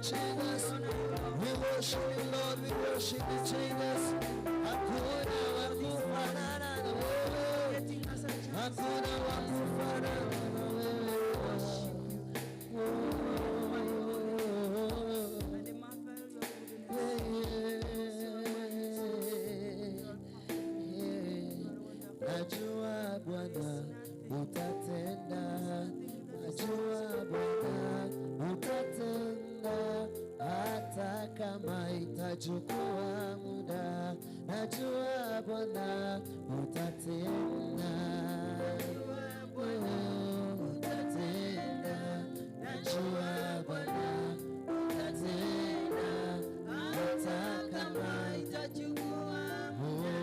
Jesus. We worship you, Lord. We worship you, Jesus. Hakuna wakufanana na wewe. Hakuna wakufanana na wewe. Najua Bwana utatenda, najua Bwana utatenda, hata kama itachukua muda. Najua Bwana utatenda, utatenda, najua Bwana utatenda, hata kama itachukua muda.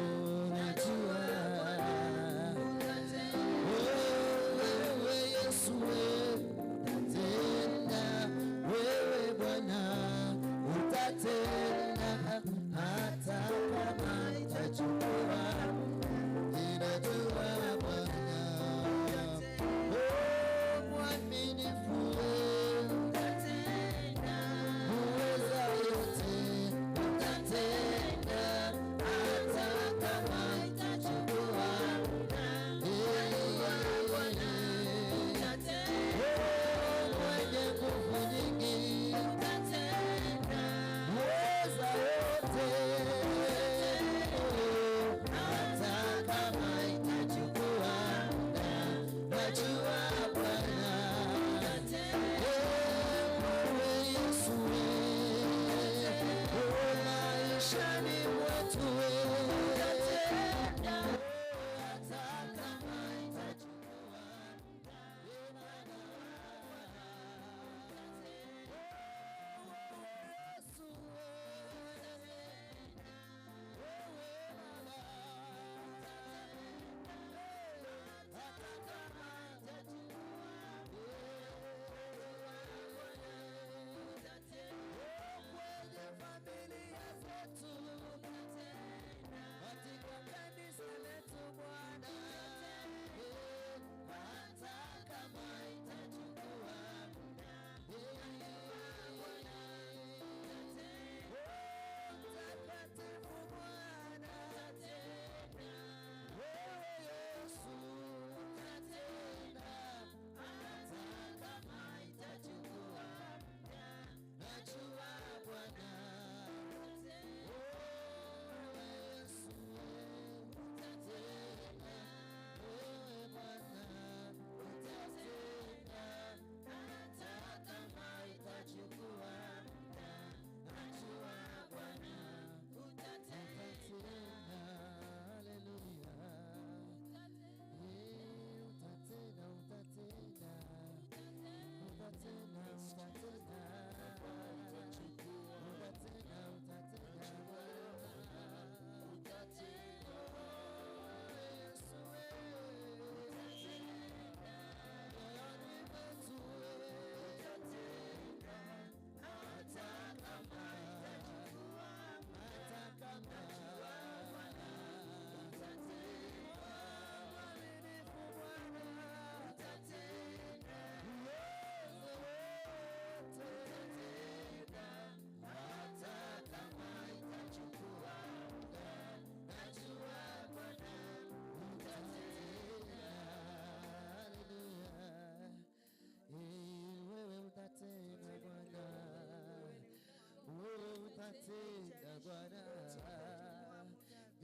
Utatenda Bwana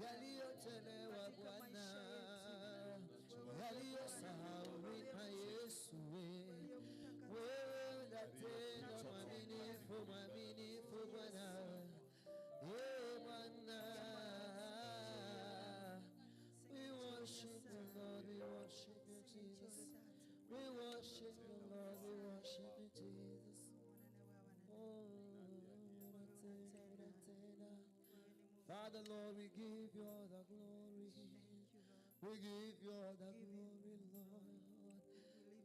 yaliyochelewa Bwana, yaliyosahaulika Yesu, wewe utatenda, mwaminifu, mwaminifu Bwana. Bwana, we worship you Lord, we worship you Jesus, we worship you Lord, we worship you Jesus. Father, Lord, we give you all the glory. We give you all the glory, Lord.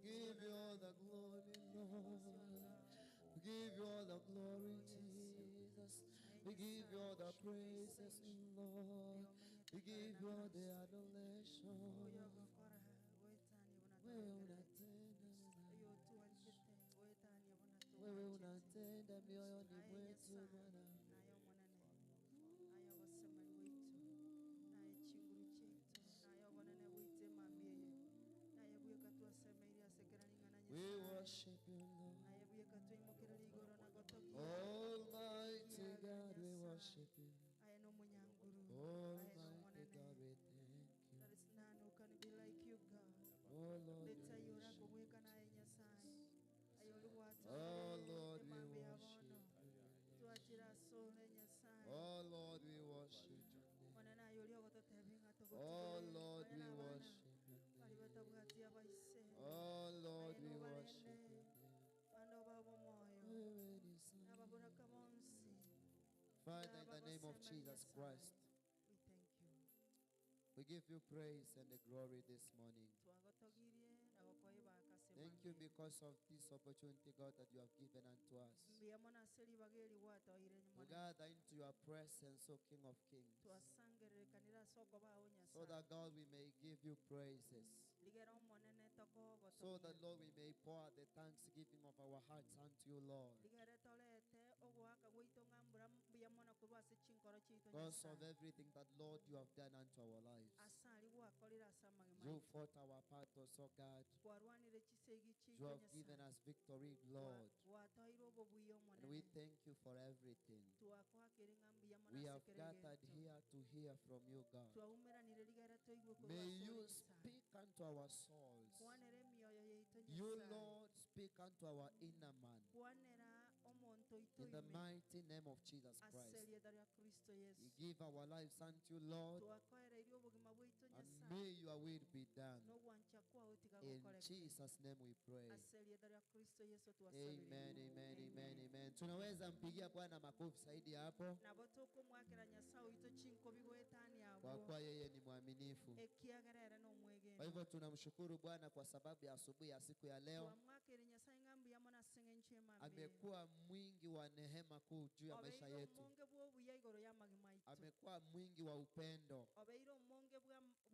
Give you all the glory, Lord. We give you all the glory, Jesus. We give you all the praises, Lord. We give you all the adoration. Wewe unatenda umetenda mioyoni naye mwetu Nyasaye Bwana. naye omonene naye obosemani bwaitu naye chinguru chaitu naye obonene bwaitu emambia naye bweka twasemeire asekera ling'ana We Nyasaye worship you, Lord. naye bweka twaimukira ligoro na gotogia Almighty God, we worship you. aye no munyanguru aye no Almighty God, monene. we thank you. There is none who can be like you, God. Oh Lord, Let's say we you're worship a you. naye Nyasaye ayoli watu Oh Lord, we emambe worship yabono you. twachira sole Nyasaye Oh Lord, we worship you. monene ayoli ogototebinga Oh togotugire Lord, we oyana abana worship you. bali batabwati abaise Oh Lord, aye we no worship barende you. bando babo moyo ababuraka bonsi Father, in the name of Jesus Christ, we thank you we give you praise and the glory this morning. twagotogirie na gokoi bakase Thank you because of this opportunity, God, that you have given unto us. mbiyamona seli bageri wata oire To nyumone gather into your presence, O King of Kings, twasangerekanira soko bawo so Nyasaye that, God, we may give you praises. ligera omonene toko So that, gotogia Lord, we may pour the thanksgiving of our hearts unto you, Lord. ligere tolete ogwaka gwitu ngambura mbiyamona kurwase chinkoro chitu Because of Nyasaye everything that, Lord, you have done unto our lives. asali gwakorira asamagi You maitu fought our battles, O God. gwarwanire chisegi You chitu have given Nyasaye us victory, Lord. gwatoire obobuya And we omonene thank you for everything. twakwakire ngambiyamona We have asekere gathered gento here to hear from you, God. twaumiranire ligere toigwe May kurwase you uri Nyasaye speak unto our souls. kwanere emioyo yaitu You, Nyasaye Lord, speak unto our inner man. kwanera omonto In the itoime mighty name of Jesus Christ. aselieda lya Kristo We Yesu give our lives unto you, Lord. twakoereire obugima bwaitu And Nyasaye may your will be done. n'obwancha kwawe In tigagukoreke Jesus' name we pray. aselieda lya Kristo Yesu Amen, twasabire amen, amen, amen. Tunaweza mpigia Bwana makofi zaidi hapo, nabo tukumwakira Nyasaye oito chinkobi gwetani kwa abo kuwa yeye ni mwaminifu. ekiagerere Kwa n'omwegeno hivyo tunamshukuru Bwana kwa sababu ya asubuhi ya siku ya leo. twamwakire Nyasaye ngambi yamo nasinga enchema mbi Amekuwa mwingi wa neema kuu juu ya maisha obeire yetu. omonge bw'obuya igoro y'amagi maitu Amekuwa mwingi wa upendo. obeire omonge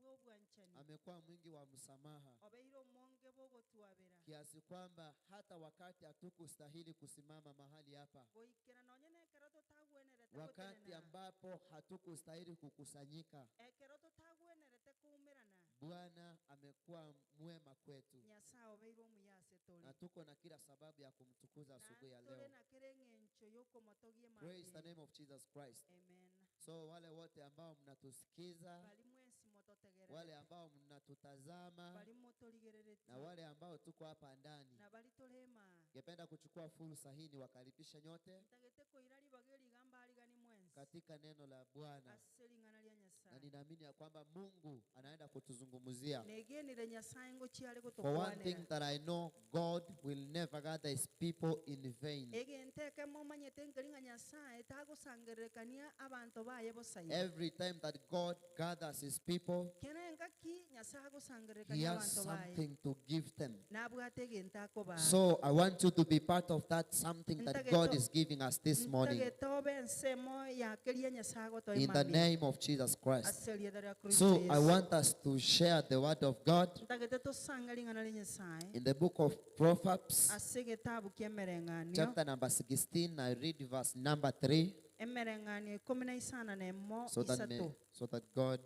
bw'obwanchani Amekuwa mwingi wa msamaha, obeire omonge bw'ogotwabira kiasi kwamba hata wakati hatukustahili kusimama mahali hapa, goikira nonyene ekero totagwenerete wakati gotenena ambapo hatukustahili kukusanyika, ekero totagwenerete kuumirana Bwana amekuwa mwema kwetu, Nyasaye obeire omuyase tuli na tuko na kila sababu ya kumtukuza asubuhi ya tuli leo. na kera eng'encho y'okomotogia Praise the mambie name of Jesus Christ. amen So wale wote ambao mnatusikiza, bali mwesi wale mototegererete ambao mnatutazama, bali motoligerereti na wale ambao tuko hapa ndani, na bali tolema ningependa kuchukua fursa hii niwakaribishe nyote ntagete koira libage ligamba aligani mwensi katika neno la Bwana, aselingana lya na Nyasaye ninaamini ya kwamba Mungu anaenda kutuzungumzia. negenire Nyasaye ngo chiale For one thing gotokwanira that I know, God will never gather his people in vain. egenteke momanyete nkalinga Nyasaye tagosangererekania abantu baye bosaye Every time that God gathers his people, kenenga ki Nyasaye he agosangererekania has abantu baye something to give them. nabwate egento akoba So I want you to be part of that something that God is giving us this morning. ntagetobe ensemo yakeria Nyasaye In the gotoimambia name of Jesus Christ. aselieda lya Kristo So I Yesu want us to share the word of God ntagete tosanga lingana lya Nyasaye in the book of Proverbs, ase egitabu kiemerenganio chapter number 16. I read verse number 3, emerenganio 15 nemo so that God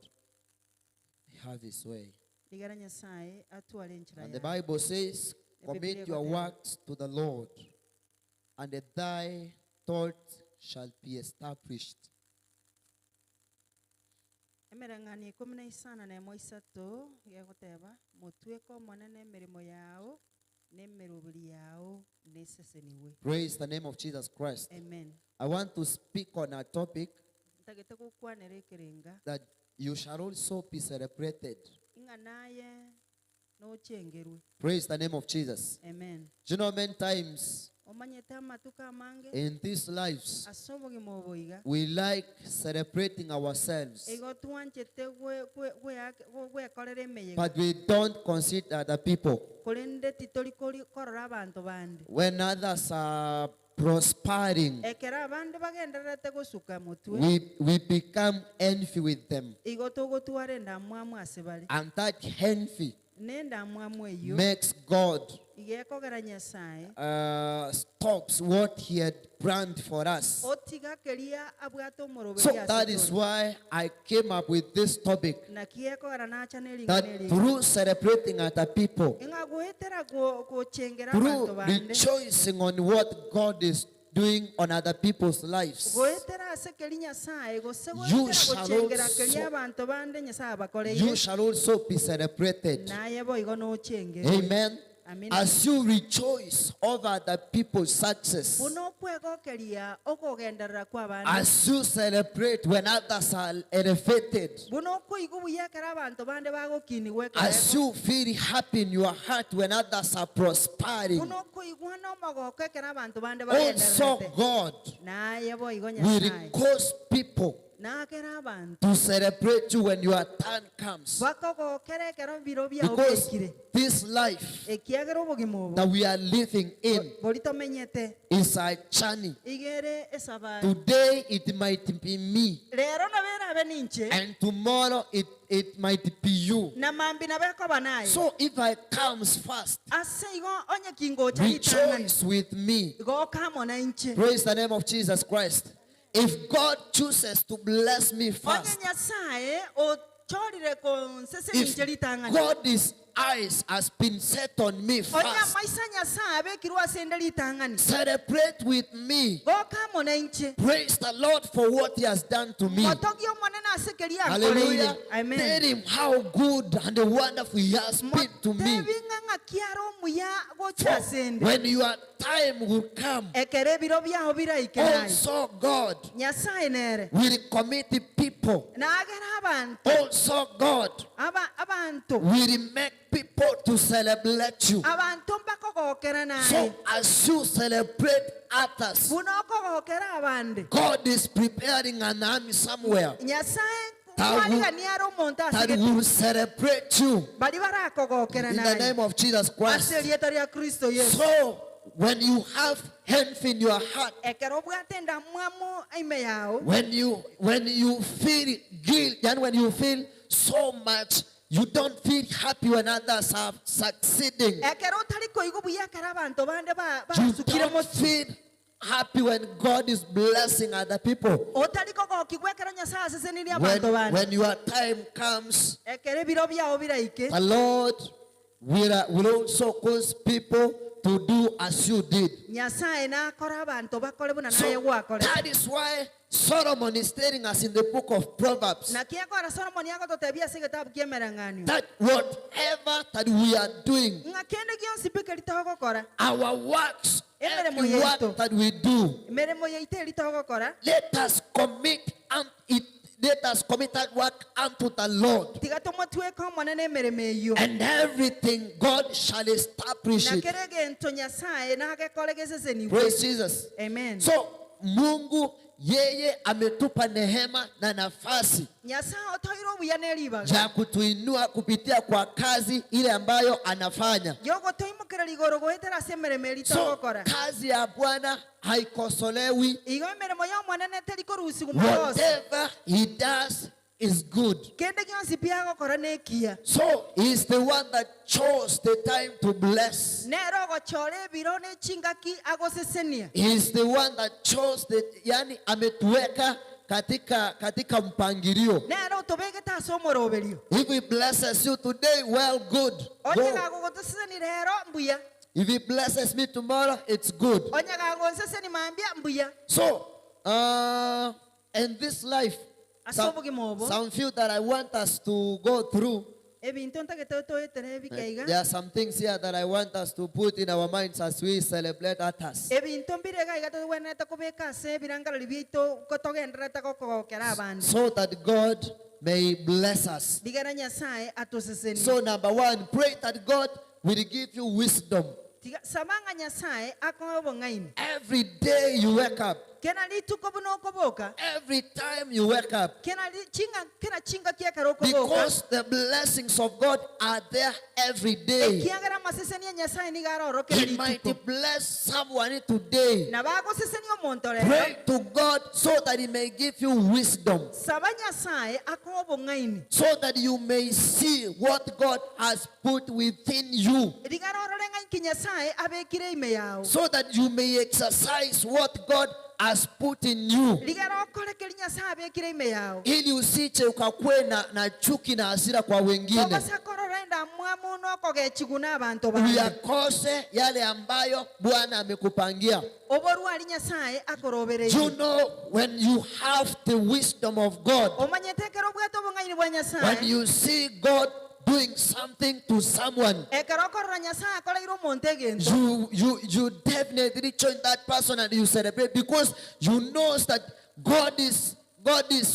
have his way. ligara Nyasaye atwale enchira And the yawe Bible says, commit your works to the Lord, and thy thought shall be established. emereng'ania 15 nemo 3 gegoteba motweke omonene emerimo yao n'emerubiri yao neseseniwe Praise the name of Jesus Christ. amen I want to speak on a topic ntagete gukwanera ekerenga that you shall also be celebrated. ing'a naye nochengerwe Praise the name of Jesus. amen Do you know many times omanyete amatuko amange in these lives, ase obogima oboiga we like celebrating ourselves, igo twanchete gwekorera emeyego but we don't consider the people. korende titori korora abantu bande When others are prospering, ekera abandi bagendererete gosuka mutwe we become envy with them. igo togotwara endamwamu ase bari And that envy n'endamwamu eyo makes God igekogera nyasaye stops what he had planned for us. otigakeria abwate omorobe So that is why I came up with this topic, na kiekogera nacha that neringana through celebrating other people, ingaguhetera gochengera through abantu bande rejoicing on what God is doing on other people's lives, gohetera asekeri nyasaye You gosegohetera shall gochengera keri also- abantu bande nyasaye you abakoreye shall also be celebrated. naye boigo nochengera Amen. Amen. As you rejoice over the people's success, buno okwegokeria okogenderera kwa bande as you celebrate when others are elevated, buno okoiga obuyekera abantu bande bagokinigwa as you feel happy in your heart when others are prospering, buno okoigwa n'omogoko ekera abantu bande also bagendererete God naye boigo will nyasaye cause people nakera abantu to celebrate you when your turn comes. bakogokera ekero biro byao Because biekire this life ekiagera obogima obo that we are living in bori tomenyete is a journey. igere esabari Today it might be me, rero nabera abe ninche and tomorrow it might be you. na mambi nabekoba naye So if I comes first, ase igo onye kingocha litangani rejoice with me. igo kamo na inche Praise the name of Jesus Christ. If God chooses to bless me onye first, nyasaye ochorire konsese ninche if litangani God's eyes has been set on me onye first, maisa nyasaye abekirwa asende litangani celebrate with me. go kamo na inche Praise the Lord for what He has done to me. motogi omonene asekeria Hallelujah. akoreire amen Tell Him how good and wonderful He has been to me. motebi ng'ang'a kiaro omuya gocha asende When your time will come, ekere ebiro byao biraike naye also God nyasaye nere will commit the people. nagera abantu Also God abantu will make people to celebrate you. abantu mbakogokera naye So as you celebrate others, buno okogokera abande God is preparing an army somewhere nyasaye That will- kwariganiara omonto that asigete will celebrate you bari barakogokera in the naye name of Jesus Christ. ase erieta ria kristo yesu So when you have envy in your heart, ekero obwate endamwamu aime yao when you feel guilt, and when you feel so much, you don't feel happy when others are succeeding. ekero otari koiga obuyekera abantu bande You basukire don't motu feel happy when God is blessing other people. otari kogokigwa ekero nyasaye asesenirie abantu bande When your time comes, ekero ebiro byao biraike the Lord will also cause people to do as you did. nyasaye nakora abantu bakore buna naye So gwakore that is why Solomon is telling us in the book of Proverbs na kiekora solomoni agototebia ase egitabu kia emerang'anio that whatever that we are doing, ng'a kende gionsi pi keritogokora our works, Emeremo every yaitu. work that we do, emeremo yaito eritogokora let us commit that work unto the Lord. tiga tomotweka omonene emeremo eyo And everything God shall establish na it. kere gento nyasaye nagekore geseseniwe Praise Jesus. amen So Mungu yeye ametupa neema na nafasi nyasaye otoire obuya neribaga ya kutuinua kupitia kwa kazi ile ambayo anafanya. yogotoimokera ligoro goetera ase emeremo So eritogokora kazi ya Bwana haikosolewi. igo emeremo ya omonene terikorusigwa mogose Whatever he does is good. kende gionsi pi agokora nekia So he's the one that chose the time to bless. nero ogochora ebiro nechingaki agosesenia He's the one that chose yani ametuweka katika mpangilio. nero otobegete ase omoroberio If he blesses you today, well, good. onye Go. gagogoteseseni rero mbuya If he blesses me tomorrow, it's good. onye gagonseseni mambia mbuya So, in this life, ase obogima obo some few that I want us to go through. ebinto ntagete toetere ebikaiga There are some things here that I want us to put in our minds as we celebrate others. ebinto mbirega iga togwenete kubeka ase ebirangarari biaito kotogenderete gokogokera abande So that God may bless us. digera nyasaye atoseseni So number one, pray that God will give you wisdom. tiga sabanga nyasaye akoe obong'aini every day you wake up, kena lituko buno koboka every time you wake up, kena chinga kia karokoboka because the blessings of God are there every day. kiangara maseseni nyasaye ni garoro He kena might lituko bless someone today. na bago seseni omontore Pray to God so that He may give you wisdom, saba nyasaye akobo ngaini so that you may see what God has put within you, rigaroro lenga nyasaye abekire ime yao so that you may exercise what God has put in you, ligaro kole kele nyasaye abekire ime yao ili usiche ukakuwe na chuki na hasira kwa wengine, obasa kororenda mwamu noko gechiguna abantu bande uyakose yale ambayo Bwana amekupangia. oboru ali nyasaye akorobere You know, when you have the wisdom of God, omanyetekero bwato bungaini bwa when nyasaye you see God doing something to someone, ekarokoro nyasaye akoleiro montegento you definitely join that person and you celebrate, because you know that God is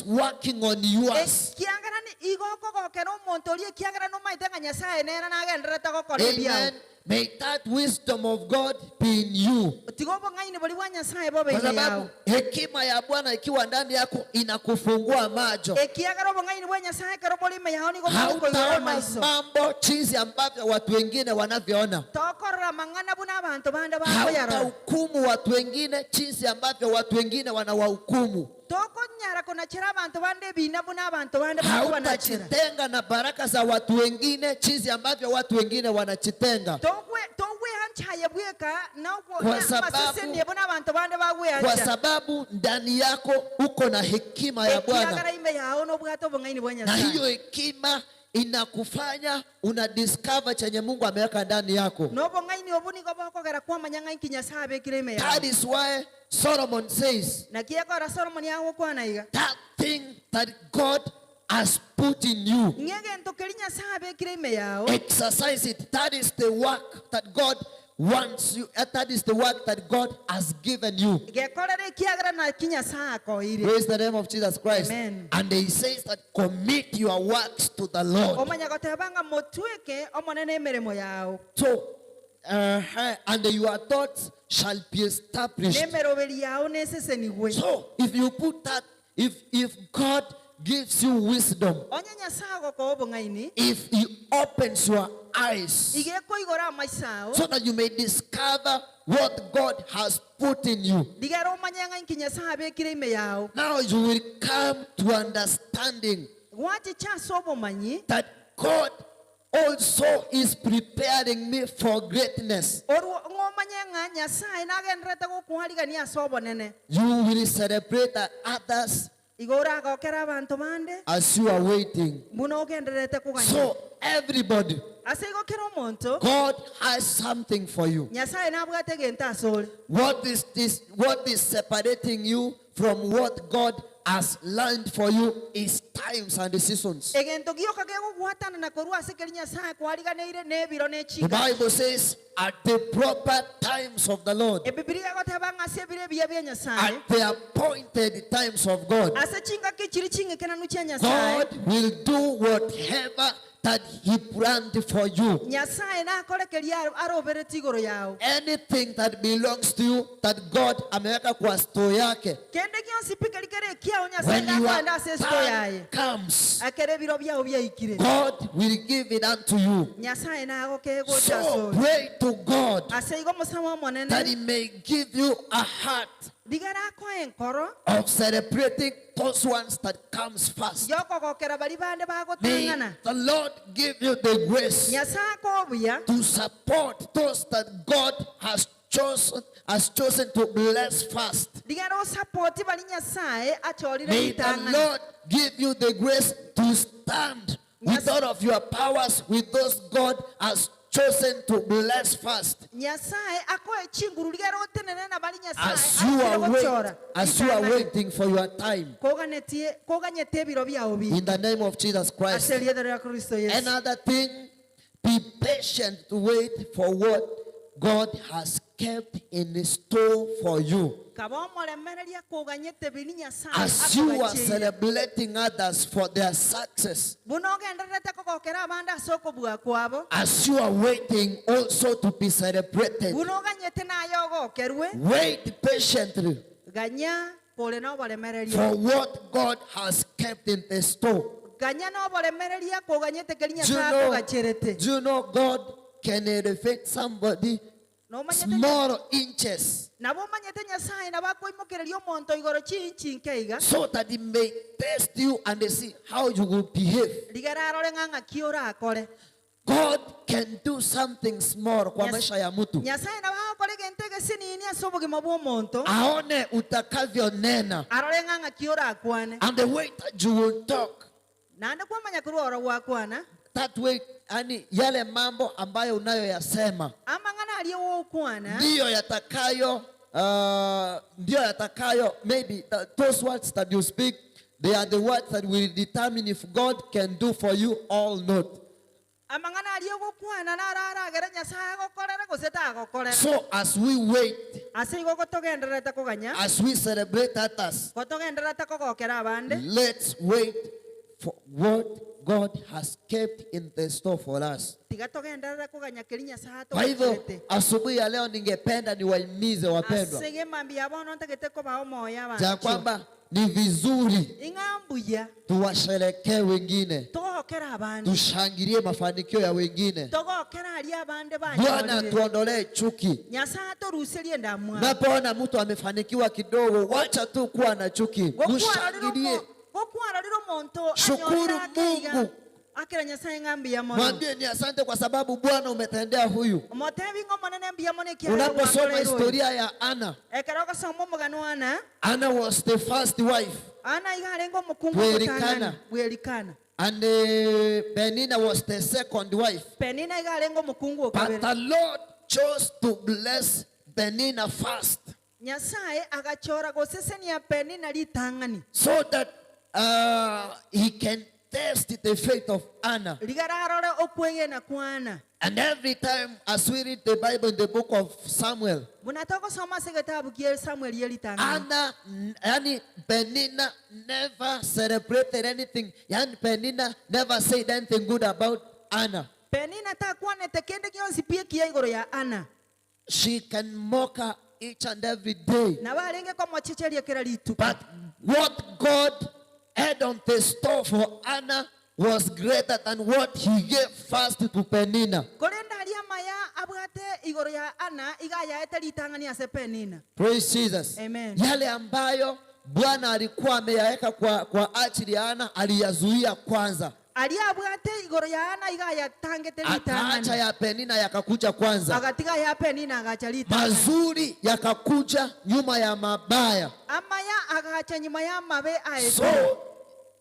working on yours. kiangara ni igoko kokero montolie kiangara no maitenga nyasaye nera nagendereta gokore biao Amen. May that wisdom of God be in you. tigobo ngaini boli bwa nyasaye bobe Kwa yao sababu hekima ya Bwana ikiwa ndani yako inakufungua macho. kiangara bo ngaini bwa nyasaye karo boli me yao ni go ko igoro Hautaona maiso mambo jinsi ambavyo watu wengine wanavyoona. tokorra mangana buna abantu bande bako yaro Hautahukumu watu wengine jinsi ambavyo watu wengine wanawahukumu. toko nyara kona chira abantu bande bina buna abantu bande bako banachira Hautajitenga na baraka za watu wengine jinsi ambavyo watu wengine wanajitenga. towe hanchaye bweka na uko Kwa sababu- masese ndiye buna abantu bande bagwe Kwa hancha sababu ndani yako uko na hekima ya Bwana, kiangara ime yao no bwato bungaini bwa na nyasaye hiyo hekima inakufanya una discover chenye Mungu ameweka ndani yako. no bungaini obuni go bako gara kwa manyanga inkinya sabe kireme yao That is why Solomon says na kiako ra Solomon yao kwa naiga that thing that God has put in you, ngege ntokelinya sabe kireme yao exercise it. That is the work that God wants you. That is the work that God has given you. gekorere kiagara na kinya sako ire Praise the name of Jesus Christ. Amen. And he says that commit your works to the Lord. omanya gotebanga motweke omonene emeremo yao So, and your thoughts shall be established. nemeroberi yao nesesenigwe So, if you put that, if God gives you wisdom, onya nyasago ko obungaini if He opens your eyes, igeko igora amaisao so that you may discover what God has put in you, digaro omanyanga inkinya sabe kireme yao now you will come to understanding wati chaso obumanyi that God also is preparing me for greatness. oru ngomanyanga nyasaye nagenderete gokuharigania sobonene You will celebrate that others igora gokera abantu bande as you are waiting. muno ogenderete kuganya So everybody, ase igokera omonto God has something for you. nyasaye nabwate genta asole What is this? What is separating you from what God has learned for you is times and the seasons. egento gioka gegogwatana na korwa ase keri nyasaye kwariganeire nebiro The nechika Bible says, at the proper times of the Lord, ebibilia gotebanga ase ebire bia bia nyasaye at the appointed times of God, ase chinga kichiri ching'ekena nu chia nyasaye God will do whatever that He planned for you. nyasaye nakorekeria aroberete igoro yao Anything that belongs to you, that God ameweka kwa store yake, kende gionsi pikeri kere kiao nyasaye when your nakwenda ase sto yaye time comes, akere biro biao biaikire God will give it unto you. nyasaye nagokego So chasole pray to God ase igo musama that He omonene may give you a heart digara akoe enkoro of celebrating those ones that comes first. jokogokera bari bande May bagotang'ana the Lord give you the grace nyasaye akobuya to support those that God has chosen to bless first. digara osapoti bari nyasaye achorire May the gitang'ana Lord give you the grace to stand with all of your powers with those God has chosen to bless first. nyasaye akoe chinguru digara otenene na bari As you are waiting for your time. koganyete ebiro biao bi In the name of Jesus Christ. ase erietho ria kristo yesu Another thing, be patient to wait for what God has kept in store for you. kaba omoremereria koganyete biri nyasaye As you are akogachiire celebrating others for their success, buno ogendererete kogokera abande ase okobua kwabo as you are waiting also to be celebrated, buno oganyete naye Wait patiently ganya pole na obalemereria for what God has kept in the store. ganya na obalemereria koganyete kelinya Do sako gacherete you know God can elevate somebody no manyete small inches nabo manyete nyasaye nabakoimokereria omonto igoro chinchi nkeiga so that He may test you and they see how you will behave? ligara arore ng'ang'a kiora akore God can do something small kwa maisha ya mtu. nyasaye nabakore gentege sinini asobogima bw'omonto Aone utakavyonena arore ng'ang'a kiora akwane and the way that you will talk. nande kwamanya kurwora gwakwana That way, yani yale mambo ambayo unayoyasema amang'ana aliye wokwana ndiyo yatakayo maybe those words that you speak, they are the words that will determine if God can do for you or not. amang'ana aliye gokwana narara agere nyasaye gokorera goseta gokorera So as we wait, ase igo gotogenderete koganya as we celebrate others, gotogenderete kogokera abande let's wait for what God has kept in the store for us. tiga togenderere koganya keri nyasaye Kwa hivyo togerete asubuhi ya leo ningependa niwahimize wapendwa asege mambi abono ntegete koba omoya ya abantu kwamba ni vizuri ing'ambuya tuwasherekee wengine, togokera abande tushangilie mafanikio ya wengine. togokera ali abande Bwana banyorire tuondolee chuki. nyasaye toruserie ndamwa Unapoona mtu amefanikiwa kidogo, wacha tu kuwa na chuki, mshangilie, gokwarorire omonto shukuru Mungu, akira nyasaye ng'ambiya mono mwambie ni asante kwa sababu Bwana umetendea huyu. omotebi ng'omonene mbiya mono ekiara Unaposoma historia ya Ana, ekero ogosoma omogano ana Ana was the first wife ana iga arenga omokungu Bwerikana. bwerikana and Penina was the second wife. penina iga arenga omokungu But okabere the Lord chose to bless Penina first nyasaye agachora gosesenia penina ritang'ani so that He can test the faith of Anna. rigararore okwegena kwana And every time as we read the Bible in the book of Samuel, buna togosoma ase getabu kie samueli eritang'ani Anna, yani Penina never celebrated anything. Yani Penina never said anything good about Anna. penina takwanete kende gionsi pie kia igoro ya ana She can mock her each and every day. na barenge komochecheria kera rituko But what God had on the store for Anna was greater than what He gave first to Penina. korenda ali amaya abwate igoro ya ana igaya ete ritang'ani ase penina Praise Jesus. Amen. Yale ambayo Bwana alikuwa ameyaweka kwa ajili ya Ana aliyazuia kwanza. ali abwate igoro ya ana igaya tangete Akaacha ritang'ani ya Penina yakakuja kwanza. agatiga ya penina agacha ritang'ani Mazuri yakakuja nyuma ya mabaya. amaya agacha nyuma ya mabe aeto So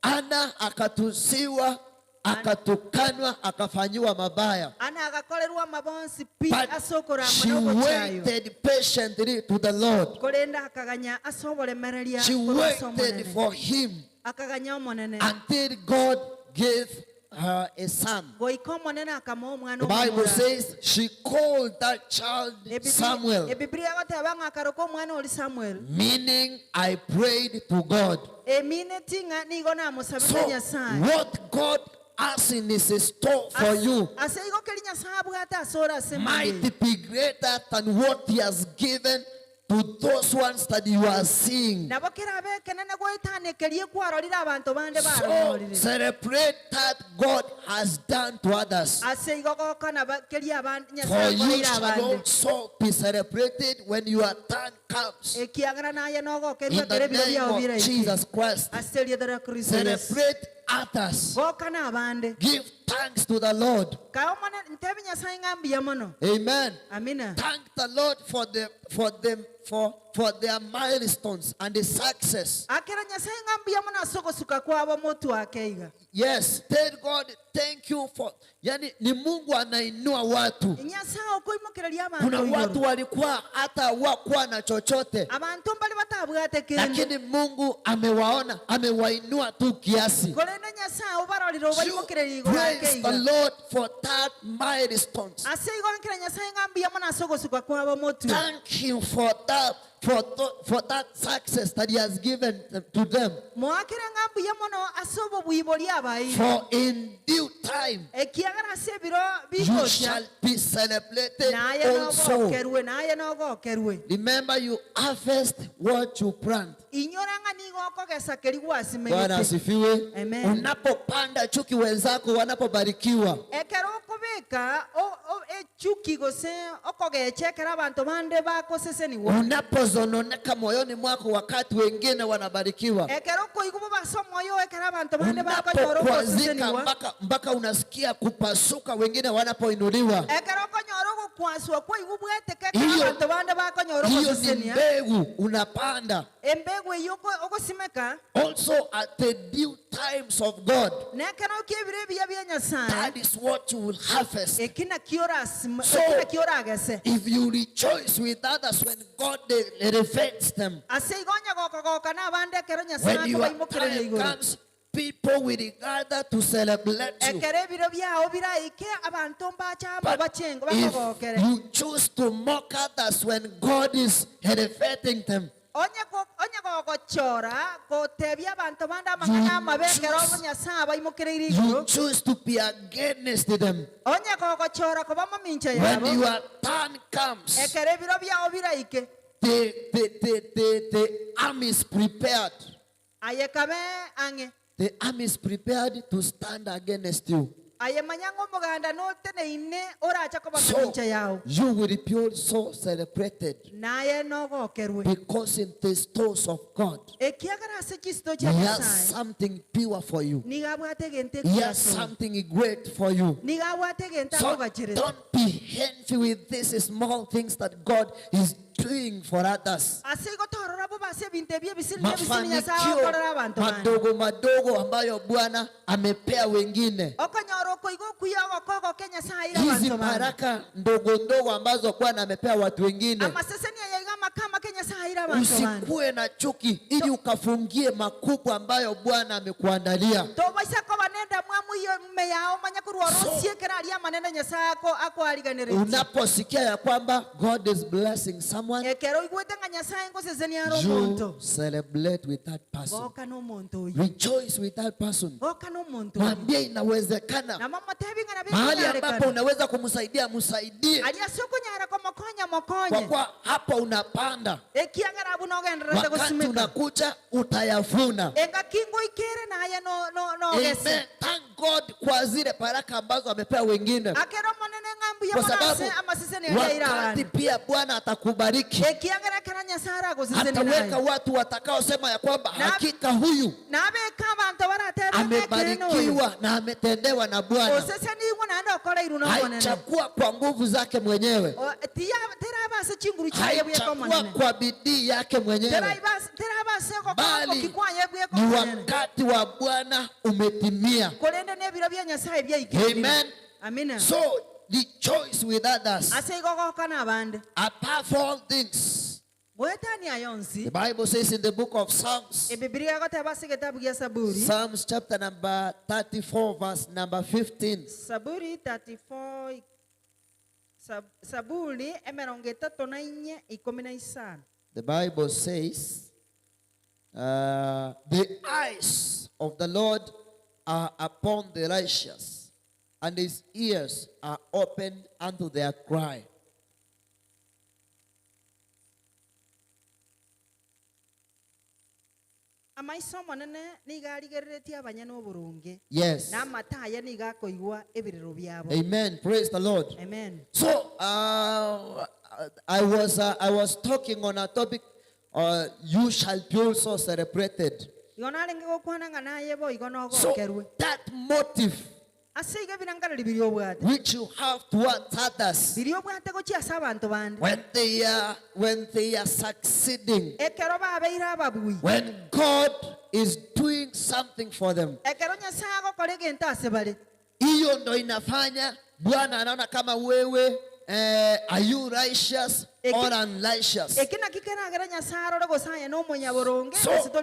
Ana akatusiwa, akatukanwa, akafanyiwa mabaya. ana agakorerwa mabonsi pi But asokora she monogo chayo waited patiently to the Lord. korenda akaganya asobolemereria She waited for Him akaganya omonene until God gave her a son. goika omonene akama omwana The Bible omomura. says she called that child Samuel, ebiblia goteba ng'akaroko omwana oli samuel meaning I prayed to God. emineti ng'a nigo namusabire So nyasaye what God has in His store for you ase igo keri nyasaye abwate asora ase might mande be greater than what He has given to those ones that you are seeing. nabo kera bekenene goetanekerie kwarorire abantu bande So baromorire celebrate that God has done to others. ase igo gokana keria abande For nyasaye you goire shall abande also be celebrated when your turn comes. ekiagana naye In nogokerwa the kere biro name byao of biraiki Jesus Christ, ase riethera kristo yesu celebrate others. gokana abande Give thanks to the Lord. kao mone ntebi nyasaye ng'ambiya mono Amen. amina Thank the Lord for their milestones and the success. akera nyasaye ng'ambiya mono asogosuka kwabo motu akeiga Yes, tell God thank you for. Yani ni Mungu anainua watu. nyasaye okoimokereria Kuna abantu watu igoro walikuwa hata hawakuwa na chochote, abantu mbali batabwate kende lakini Mungu amewaona, amewainua tu kiasi. korenda nyasaye obarorire obaimokereria You igoro praise the akeiga Lord for that milestones. ase igoro nkera nyasaye ng'ambiya mono asogosuka kwabo motu Thank Him for that for that success that he has given to them. For in due time you shall be celebrated also. Remember, you harvest what you plant. Bwana asifiwe. Unapopanda chuki wenzako wanapobarikiwa, unapozononeka moyoni mwako wakati wengine wanabarikiwa, unapokwazika mpaka unasikia kupasuka wengine wanapoinuliwa, hiyo ni mbegu unapanda. Also at the due times of God, that is what you will harvest. So if you rejoice with others when God elevates them, when your time comes, people will gather to celebrate you. But if you choose to mock others when God is elevating them, you choose to be against them. When your turn comes, the army is prepared. The army is prepared to stand against you. So you will be also celebrated, because in the stores of God He has something pure for you. He has something great for you. So don't be envious with these small things that God is doing for others. Mafanikio madogo madogo ambayo Bwana amepea wengine, hizi baraka ndogo ndogo ambazo Bwana amepea watu wengine, usikue na chuki ili ukafungie makubwa ambayo Bwana amekuandalia. Unaposikia ya kwamba God is blessing someone, you celebrate with that person. Rejoice with that person. Mwambie inawezekana. Mahali ambapo unaweza kumsaidia, msaidie. Kwa kuwa hapo unapanda, wakati unakuja utayavuna. Amen. Thank God kwa zile baraka ambazo amepea wengine, kwa sababu wakati pia Bwana atakubariki, ataweka watu watakao sema ya kwamba hakika huyu amebarikiwa na ametendewa na Bwana. Haichakuwa kwa nguvu zake mwenyewe, haichakuwa kwa bidii yake mwenyewe, bali ni wakati wa Bwana umetimia. Amen. So rejoice with others. Above all things, the Bible says in the book of Psalms, Psalms chapter number 34 verse number 15. Saburi 34 Saburi the Bible says, the eyes of the Lord are upon the righteous, and his ears are open unto their cry. Yes. Amen. Praise the Lord. Amen. So I was talking on a topic, you shall be also celebrated. So that motive which you have towards others, when they are succeeding, when God is doing something for them, hiyo ndo inafanya Bwana anaona kama wewe are you righteous or unrighteous? So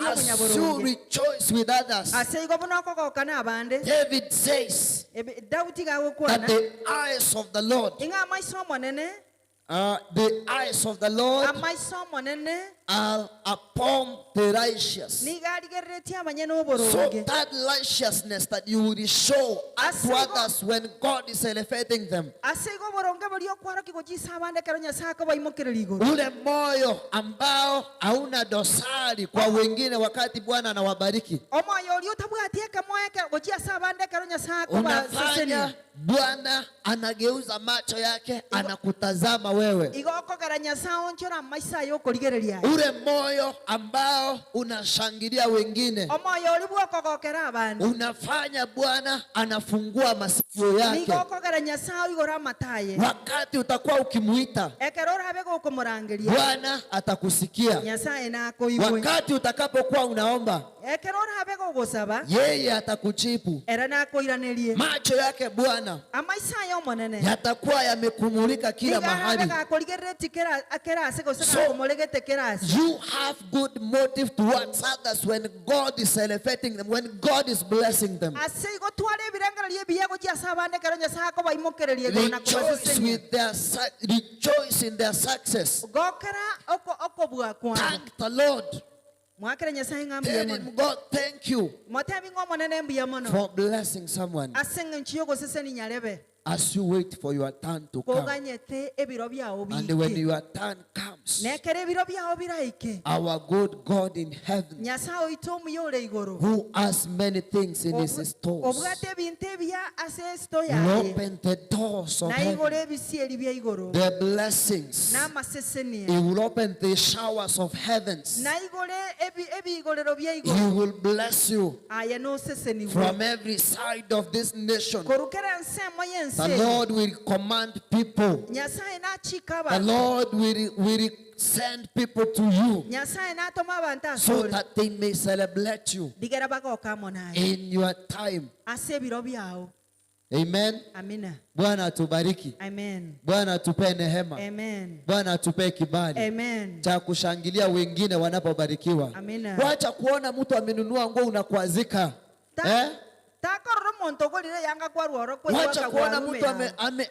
as you rejoice with others, David says that the eyes of the Lord The eyes of the Lord amaiso monene are upon the righteous. nigarigeretie abanyene So oboroge that righteousness that you will show unto others when God is elevating them. asego boronge bori okwaro kigojisa abande kero nyasaye ko baimokerera iguru Ule moyo ambao hauna dosari kwa wengine wakati Bwana anawabariki. omoyo ori otabwatie kamoya kero gojisa abande kero nyasaye ko Unafanya basesenia Bwana anageuza macho yake anakutazama wewe. igokogera nyasaye onchora amaisa yokorigereria Ule moyo ambao unashangilia wengine. omoyo ori bwokogokera abande Unafanya Bwana anafungua masikio yake. igokogera nyasaye igora amataye Wakati utakuwa ukimuita ekero orabe gokomorangeria Bwana atakusikia. nyasaye nakoigwe Wakati utakapokuwa unaomba ekero orabe gogosaba yeye atakujibu. era nakoiranerie Macho yake Bwana amaisa yo monene yatakuwa yamekumulika kila mahali. So, you have good motive towards others when God is elevating them, when God is blessing them. Rejoice in their success. Thank the Lord. Tell him, God, thank you for blessing someone. As you wait for your turn to come. And when your turn comes, our good God in heaven, who has many things in his stores, will open the doors of heaven, the blessings. He will open the showers of heavens. He will bless you from every side of this nation. The Lord will command people. The Lord will send people to you so that they may celebrate you in your time. Amen. Bwana atubariki. Bwana atupe neema. Bwana atupe kibali cha kushangilia wengine wanapobarikiwa. Wacha kuona mtu amenunua nguo unakwazika. Wacha kuona mtu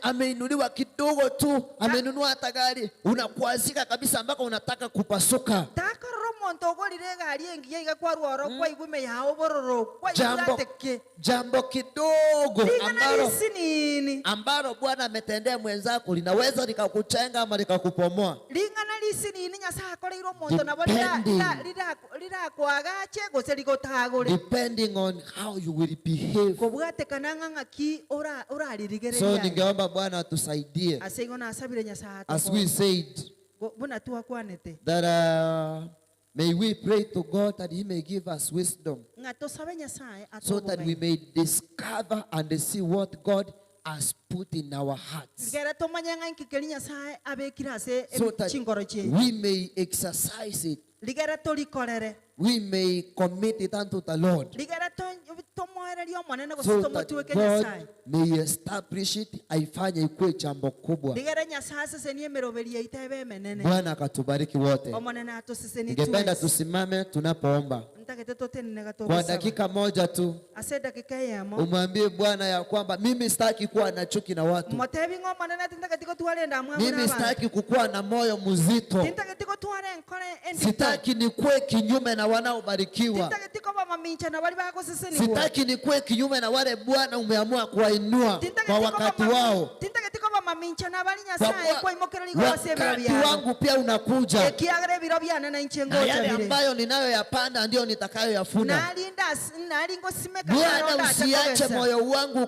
ameinuliwa kidogo tu, amenunua hata gari, unakwazika kabisa mpaka unataka kupasuka. Jambo kidogo ambalo Bwana ametendea mwenzako linaweza likakuchenga ama likakupomoa. Depending on how you will behave. So ningeomba Bwana atusaidie. As we said, that may we pray to God that he may give us wisdom, so that we may discover and see what God has put in our hearts, so that we may exercise it, we may commit it unto the Lord, so that God may establish it, aifanye ikuwe jambo kubwa. Bwana akatubariki wote. Ningependa tusimame tunapoomba kwa dakika moja tu, umwambie Bwana ya kwamba mimi sitaki kuwa na chuki na watu. Mimi sitaki kukuwa na moyo mzito. Sitaki nikuwe kinyume na wanaobarikiwa. Sitaki nikuwe kinyume na wale Bwana umeamua kuwainua kwa wakati wao. Wakati wangu pia unakuja, na yale ambayo ninayoyapanda ndio nitakayoyafuna. Bwana, usiache moyo wangu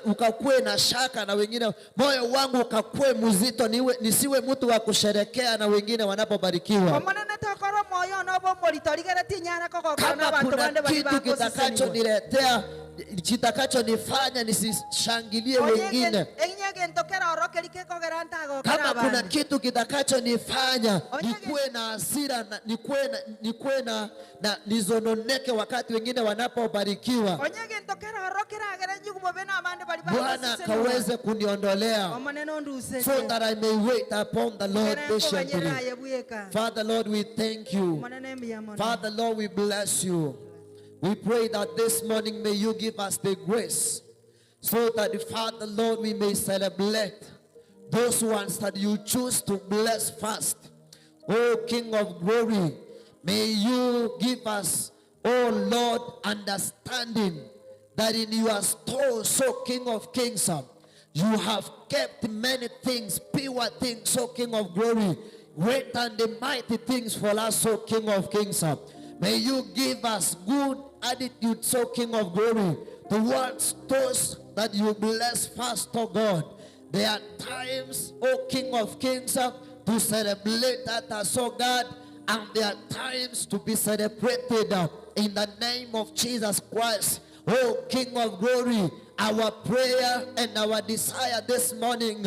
ukakue na shaka na wengine, moyo wangu ukakue mzito, nisiwe mtu wa kusherekea na wengine wanapobarikiwa. Kama kuna kitu kitakachoniletea, kitakachonifanya nisishangilie wengine, kama kuna kitu kitakachonifanya nikuwe na hasira, nikuwe na nizononeke wakati wengine wanapobarikiwa, Bwana kaweze kuniondolea, so that I may wait upon the Lord patiently. Father Lord, we thank you. Father Lord, we bless you. We pray that this morning may you give us the grace, so that Father Lord, we may celebrate those ones that you choose to bless first. O King of glory, may you give us, O Lord, understanding that in your stores, O King of kings, you have kept many things, pure things, O King of glory, great and the mighty things for us, O King of kings. May you give us good attitude, O King of glory, towards those that you bless first, O God. There are times, O King of kings, to celebrate that as, O God, and there are times to be celebrated in the name of Jesus Christ. O King of glory, our prayer and our desire this morning,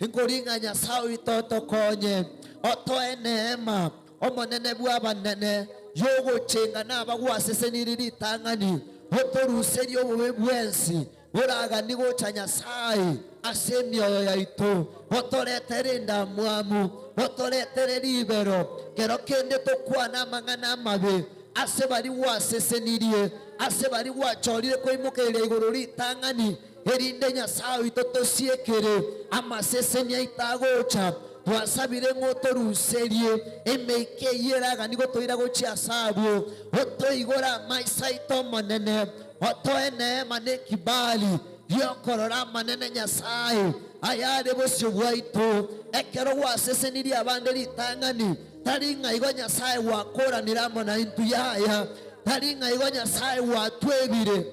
inkoringa nyasawi toto konye, oto enema, omonene buaba nene, yogo chenga na bagwa seseniriri tangani, oto ruserio webuensi, uraga nigo chanyasai, asemio ya ito, oto letere ndamuamu, oto letere libero, kero kende tokwa na mangana mabe, asebari wa sesenirie, asebari wa chorire ko imukere iguru ritangani erinde nyasawi totosiekere amasesenia itagocha twasabire ngoto ruserie emeike yeraga nigo toira gochia sabu oto igora maisaito monene oto ene mane kibali yokorora manene nyasai ayade bosyo bwaito ekero wa sesenirie abande ritangani taringa igo nyasai wakora niramo na intu yaya taringa igo nyasaye watwebire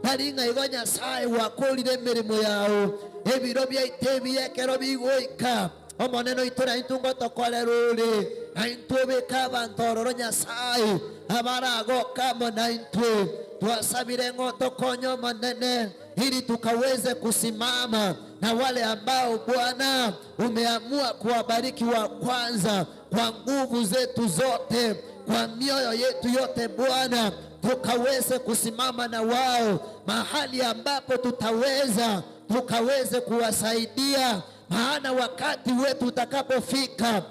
taringa igo nyasaye wakolire mirimo yao ebiro bya itebi ekero bigoika omoneno itora intungo tokorerure aintobe kabantororo nyasaye abarago kamo na intwe twasabire ngoto konyo manene ili tukaweze kusimama na wale ambao Bwana umeamua kuwabariki wa kwanza kwa nguvu zetu zote, kwa mioyo yetu yote Bwana, tukaweze kusimama na wao mahali ambapo tutaweza, tukaweze kuwasaidia, maana wakati wetu utakapofika,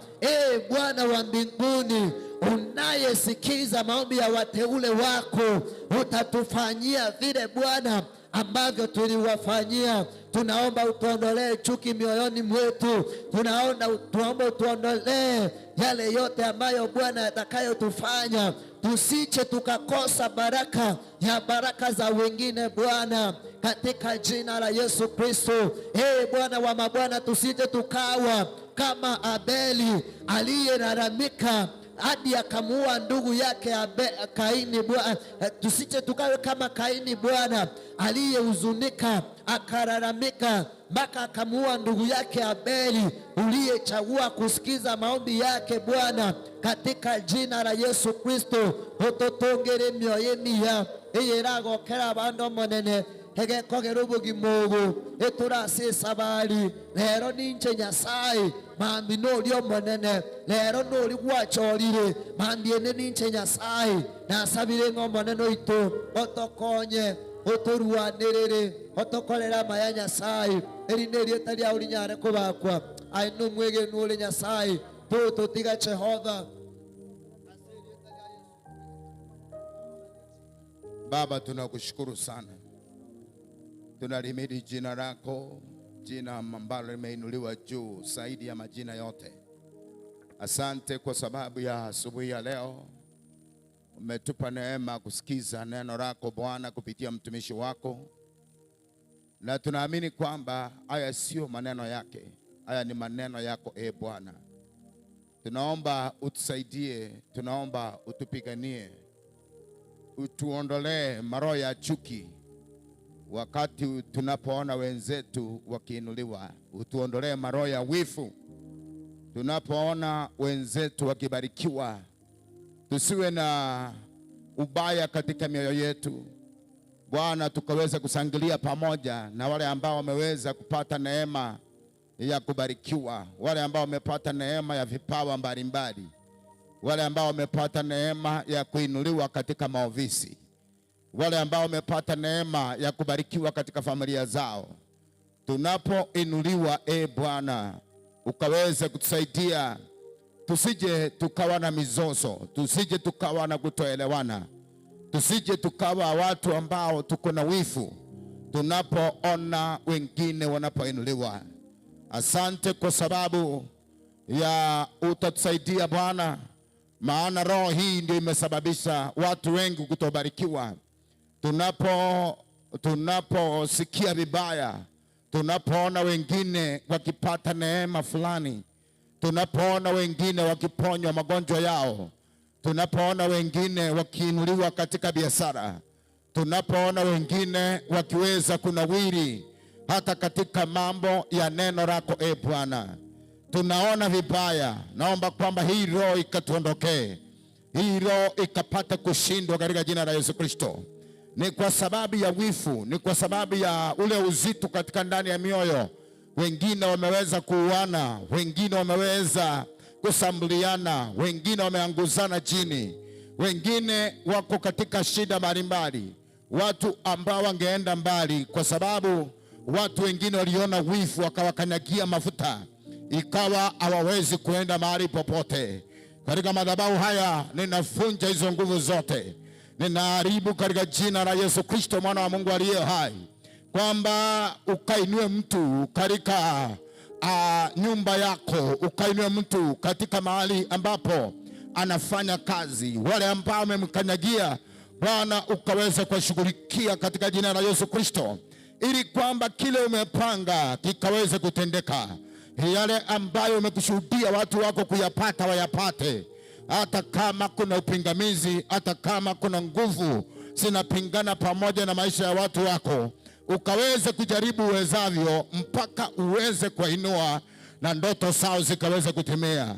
Bwana wa mbinguni, unayesikiza maombi ya wateule wako, utatufanyia vile Bwana ambavyo tuliwafanyia. Tunaomba utuondolee chuki mioyoni mwetu. Tunaomba utuondolee yale yote ambayo Bwana yatakayotufanya tusiche tukakosa baraka za wengine Bwana, katika jina la Yesu Kristo. Bwana wa mabwana, tusije tukawa kama Abeli aliyelalamika hadi akamuua ndugu yake Kaini Bwana. Tusije tukawe kama Kaini Bwana, aliyehuzunika akalalamika mpaka akamuua ndugu yake Abeli, uliyechagua kusikiza maombi yake Bwana, katika jina la Yesu Kristo. Ototongere mioyo mia eyerago kera bando monene hege kogera ubugimogo eturase sabali lero ninche nyasaye mambi nolio monene lero noli gwachorire mambi ene ninche nyasaye nasabire ngomoneno ito otokonye otoruanirire otokolera maya nyasaye erinde rietari auri nyare kubakwa ainu mwege nuli nyasaye toto tiga Jehova. Baba, tunakushukuru sana, tunalimidi jina lako, jina ambalo limeinuliwa juu zaidi ya majina yote. Asante kwa sababu ya asubuhi ya leo, umetupa neema kusikiza neno lako Bwana kupitia mtumishi wako, na tunaamini kwamba haya sio maneno yake, haya ni maneno yako Bwana. Tunaomba utusaidie, tunaomba utupiganie, utuondolee maroho ya chuki wakati tunapoona wenzetu wakiinuliwa. Utuondolee maroho ya wivu tunapoona wenzetu wakibarikiwa. Tusiwe na ubaya katika mioyo yetu Bwana, tukaweza kusangilia pamoja na wale ambao wameweza kupata neema ya kubarikiwa, wale ambao wamepata neema ya vipawa mbalimbali, wale ambao wamepata neema ya kuinuliwa katika maofisi, wale ambao wamepata neema ya kubarikiwa katika familia zao. Tunapoinuliwa Bwana, ukaweze kutusaidia, tusije tukawa na mizozo, tusije tukawa na kutoelewana, tusije tukawa watu ambao tuko na wivu tunapoona wengine wanapoinuliwa. Asante kwa sababu ya utatusaidia Bwana, maana roho hii ndio imesababisha watu wengi kutobarikiwa. Tunaposikia vibaya, tunapoona wengine wakipata neema fulani, tunapoona wengine wakiponywa magonjwa yao, tunapoona wengine wakiinuliwa katika biashara, tunapoona wengine wakiweza kunawiri hata katika mambo ya neno lako Bwana, tunaona vibaya. Naomba kwamba hii roho ikatuondokee, hii roho ikapata kushindwa katika jina la Yesu Kristo. Ni kwa sababu ya wifu, ni kwa sababu ya ule uzito katika ndani ya mioyo. Wengine wameweza kuuana, wengine wameweza kusambuliana, wengine wameanguzana chini, wengine wako katika shida mbalimbali. Watu ambao wangeenda mbali, kwa sababu watu wengine waliona wifu wakawakanyagia mafuta, ikawa hawawezi kuenda mahali popote. Katika madhabahu haya ninafunja hizo nguvu zote, ninaharibu katika jina la Yesu Kristo mwana wa Mungu aliye hai, kwamba ukainue mtu katika nyumba yako, ukainue mtu katika mahali ambapo anafanya kazi. Wale ambao wamemkanyagia Bwana, ukaweza kuwashughulikia katika jina la Yesu Kristo, ili kwamba kile umepanga kikaweze kutendeka. Yale ambayo umekushuhudia watu wako kuyapata wayapate, hata kama kuna upingamizi, hata kama kuna nguvu zinapingana pamoja na maisha ya watu wako, ukaweze kujaribu uwezavyo mpaka uweze kuinua na ndoto zao zikaweze kutimia.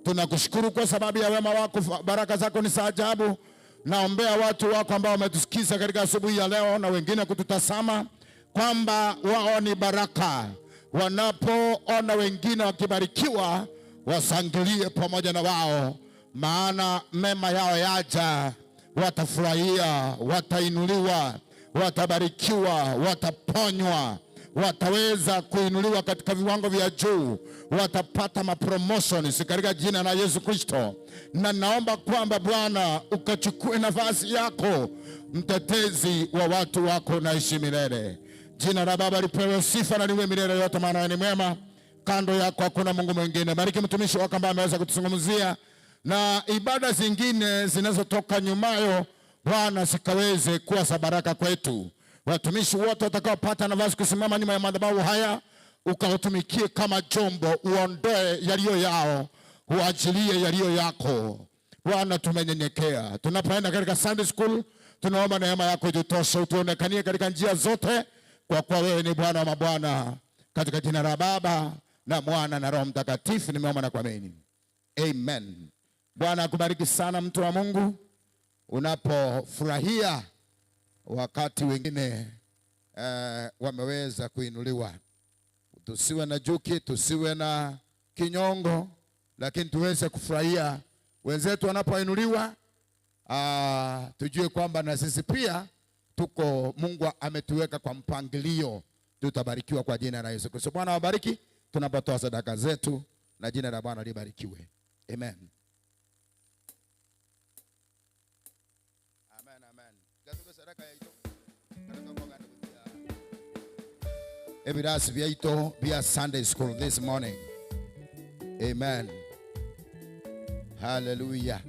Tunakushukuru kwa sababu ya wema wako, baraka zako ni za ajabu. Naombea watu wako ambao wametusikiza katika asubuhi ya leo na wengine kututazama, kwamba wao ni baraka. Wanapoona wengine wakibarikiwa, wasangilie pamoja na wao, maana mema yao yaja. Watafurahia, watainuliwa, watabarikiwa, wataponywa, wataweza kuinuliwa katika viwango vya juu, watapata mapromotions katika jina la Yesu Kristo. Na naomba kwamba Bwana ukachukue nafasi yako, mtetezi wa watu wako, naishi milele. Jina la Baba lipewe sifa na liwe milele yote, maana wewe ni mwema. Kando yako hakuna Mungu mwingine. Bariki mtumishi wako ambaye ameweza kutuzungumzia, na ibada zingine zinazotoka nyumayo Bwana zikaweze kuwa za baraka kwetu. Watumishi wote watakaopata nafasi kusimama nyuma ya madhabahu haya, ukawatumikie kama chombo, uondoe yaliyo yao, uachilie yaliyo yako. Bwana, tumenyenyekea. Tunapoenda katika Sunday school, tunaomba neema yako itutoshe, utuonekanie katika njia zote, kwa kuwa wewe ni Bwana wa mabwana. Katika jina la Baba na Mwana na Roho Mtakatifu nimeomba na kuamini. Amen. Bwana akubariki sana mtu wa Mungu, unapofurahia wakati wengine wameweza kuinuliwa. Tusiwe na juki, tusiwe na kinyongo, lakini tuweze kufurahia wenzetu wanapoinuliwa. Tujue kwamba na sisi pia tuko, Mungu ametuweka kwa mpangilio, tutabarikiwa kwa jina la Yesu Kristo. Bwana wabariki tunapotoa sadaka zetu, na jina la Bwana libarikiwe. Amen. Amen, amen. Gatuko sadaka ya ito. Evidence via ito via Sunday school this morning. Amen. Hallelujah.